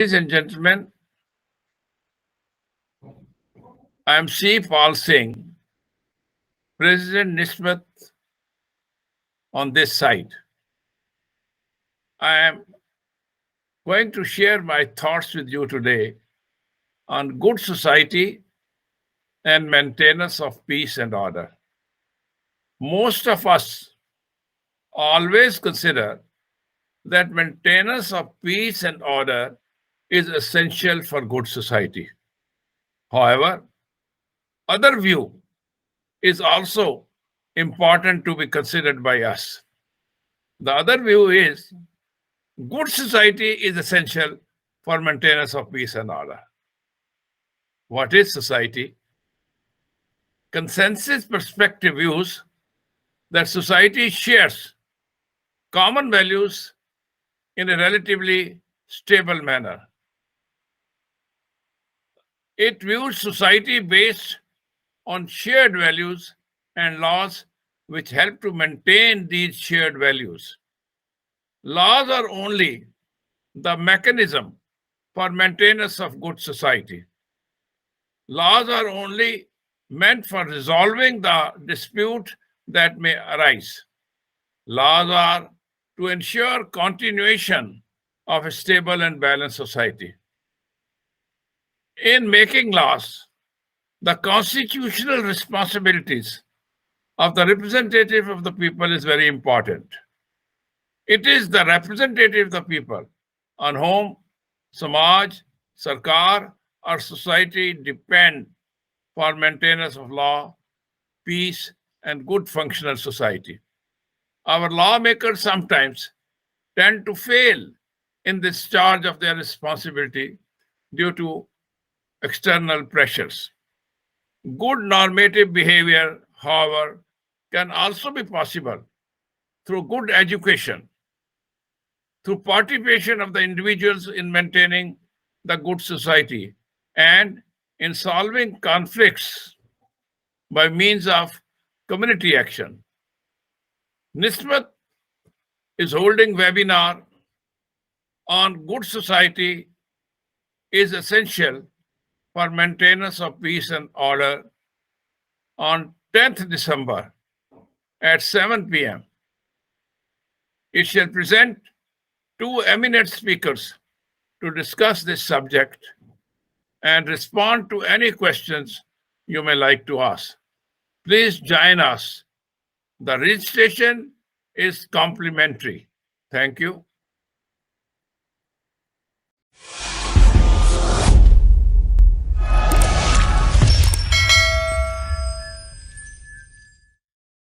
Ladies and gentlemen, I am Singh, President NISSMAT on this side. I am going to share my thoughts with you today on good society and maintenance of peace and order. Most of us always consider that maintenance of peace and order is essential for good society. However, other view is also important to be considered by us. The other view is good society is essential for maintenance of peace and order. What is society? Consensus perspective views that society shares common values in a relatively stable manner. It views society based on shared values and laws which help to maintain these shared values. Laws are only the mechanism for maintenance of good society. Laws are only meant for resolving the dispute that may arise. Laws are to ensure continuation of a stable and balanced society. In making laws, the constitutional responsibilities of the representative of the people is very important. It is the representative of the people on whom Samaj, sarkar, or society depend for maintenance of law, peace, and good functional society. Our lawmakers sometimes tend to fail in this charge of their responsibility due to external pressures. Good normative behavior, however, can also be possible through good education, through participation of the individuals in maintaining the good society, and in solving conflicts by means of community action. NISSMAT is holding webinar on good society is essential for maintenance of peace and order on 10th December at 7 p.m. It shall present two eminent speakers to discuss this subject and respond to any questions you may like to ask. Please join us. The registration is complimentary. Thank you.